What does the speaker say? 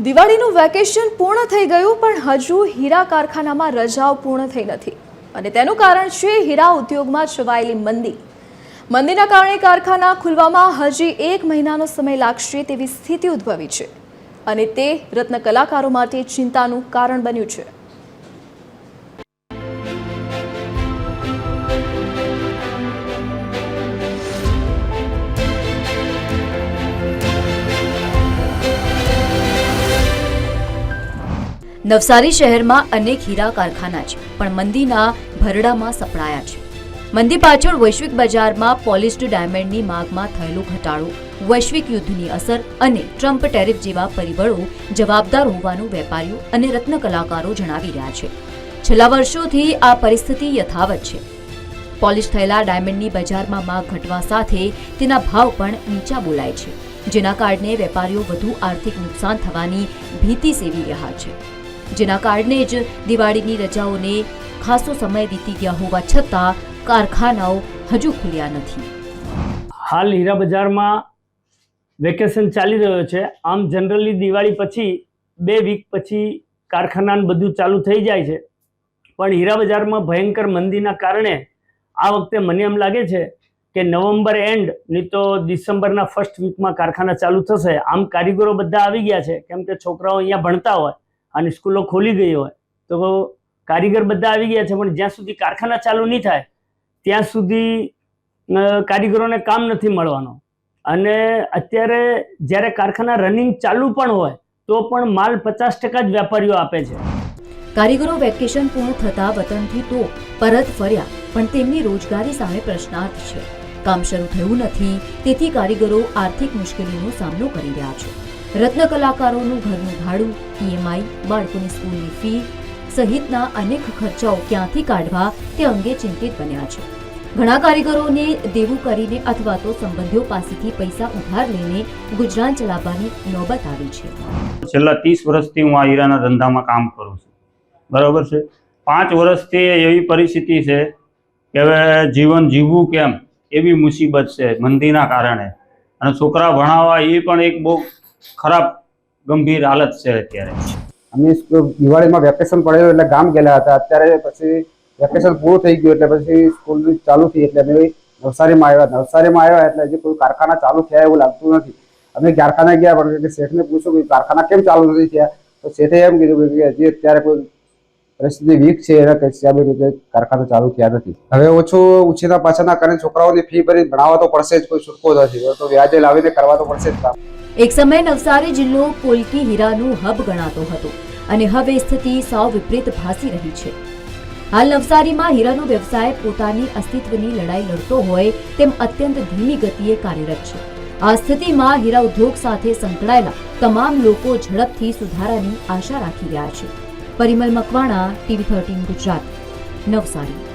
દિવાળીનું vacation પૂર્ણ થઈ ગયું પણ હજુ હીરા કારખાનામાં રજાઓ પૂર્ણ થઈ નથી અને તેનું કારણ છે હીરા ઉદ્યોગમાં છવાયેલી મંદીના કારણે કારખાના ખુલવામાં હજી 1 મહિનાનો સમય લાગશે તેવી સ્થિતિ ઉદ્ભવી છે અને તે રત્ન કલાકારો માટે ચિંતાનું કારણ બન્યું છે। નવસારી શહેરમાં અનેક હીરા કારખાના છે પણ મંદીના ભરડામાં સપડાયા છે। મંદી પાછળ વૈશ્વિક બજારમાં પોલિશ્ડ ડાયમંડની માંગમાં થયેલો ઘટાડો, વૈશ્વિક યુદ્ધની અસર અને ટ્રમ્પ ટેરિફ જેવા પરિબળો જવાબદાર હોવાનું વેપારીઓ અને રત્ન કલાકારો જણાવી રહ્યા છે। છેલ્લા વર્ષોથી આ પરિસ્થિતિ યથાવત છે। પોલિશ થયેલા ડાયમંડની બજારમાં માંગ ઘટવા સાથે તેના ભાવ પણ નીચા બોલાય છે, જેના કારણે વેપારીઓ વધુ આર્થિક નુકસાન થવાની ભીતિ સેવી રહ્યા છે। જેના કારણે જ દિવાળીની રજાઓને ખાસો સમય વીતી ગયા હોવા છતાં કારખાનાઓ હજુ ખુલ્યા નથી। હાલ હીરા બજારમાં વેકેશન ચાલી રહ્યો છે। આમ જનરલી દિવાળી પછી 2 વીક પછી કારખાનાને બધું ચાલુ થઈ જાય છે, પણ હીરા બજારમાં ભયંકર મંદીના કારણે આ વખતે મને એમ લાગે છે કે નવેમ્બર એન્ડ નહીં તો ડિસેમ્બરના ફર્સ્ટ વીકમાં કારખાના ચાલુ થશે। આમ કારીગરો બધા આવી ગયા છે, કેમ કે છોકરાઓ અહીંયા ભણતા હોય અને સ્કૂલો ખોલી ગઈ હોય તો કારીગર બધા આવી ગયા છે, પણ જ્યાં સુધી કારખાના ચાલુ નહીં થાય ત્યાં સુધી કારીગરોને કામ નથી મળવાનો। અને અત્યારે જ્યારે કારખાના રનિંગ ચાલુ પણ હોય તો પણ માલ 50% જ વેપારીઓ આપે છે। કારીગરો વેકેશન પૂર્ણ થતા વતનથી તો પરત ફર્યા પણ તેમની રોજગારી સામે પ્રશ્નાર્થ છે। કામ શરૂ થયું નથી, તેથી કારીગરો આર્થિક મુશ્કેલીનો સામનો કરી રહ્યા છે। રત્ન કલાકારોનું ઘરનું ભાડું, EMI, બાળકોની સ્કૂલની ફી સહિતના અનેક ખર્ચાઓ ક્યાંથી કાઢવા તે અંગે ચિંતિત બન્યા છે। ઘણા કારીગરોને દેવું કરીને અથવા તો સંબંધીઓ પાસેથી પૈસા ઉધાર લઈને ગુજરાન ચલાવવાની નોબત આવી છે। છેલ્લા 30 વર્ષથી હું આ હીરાના ધંધામાં કામ કરું છું, બરાબર છે। 5 વર્ષથી એવી પરિસ્થિતિ છે કે હવે જીવન જીવવું કેમ એવી મુસીબત છે મંદીના કારણે, અને છોકરા ભણાવવા એ પણ એક બહુ ખરાબ ગંભીર હાલત છે અત્યારે। અમે દિવાળીમાં વેકેશન પડેલું એટલે ગામ ગયેલા હતા। અત્યારે પછી વેકેશન પૂરું થઈ ગયું એટલે પછી સ્કૂલ ચાલુ થઈ એટલે અમે નવસારીમાં આવ્યા એટલે હજી કોઈ કારખાના ચાલુ થયા એવું લાગતું નથી। અમે કારખાના ગયા પણ શેઠને પૂછ્યું કે કારખાના કેમ ચાલુ નથી થયા, તો શેઠે એમ કીધું કે હજી અત્યારે કોઈ પરિસ્થિતિ વીક છે એના હિસાબે રીતે કારખાના ચાલુ થયા નથી। હવે ઓછું ઉછીના પાછળના કરીને છોકરાઓની ફી ભરી ભણાવવા તો પડશે જ, કોઈ છૂટકો નથી, તો વ્યાજે લાવીને કરવા તો પડશે જ કામ। એક સમયે નવસારી જિલ્લો પોલકી હીરાનું હબ ગણાતો હતો અને હવે સ્થિતિ સાવ વિપરીત ભાસી રહી છે। હાલ નવસારીમાં હીરાનો વ્યવસાય પોતાની અસ્તિત્વની લડાઈ લડતો હોય તેમ અત્યંત ધીમી ગતિએ કાર્યરત છે। આ સ્થિતિમાં હીરા ઉદ્યોગ સાથે સંકળાયેલા તમામ લોકો ઝડપથી સુધારાની આશા રાખી રહ્યા છે। પરિમલ મકવાણા, TV 13 ગુજરાત, નવસારી।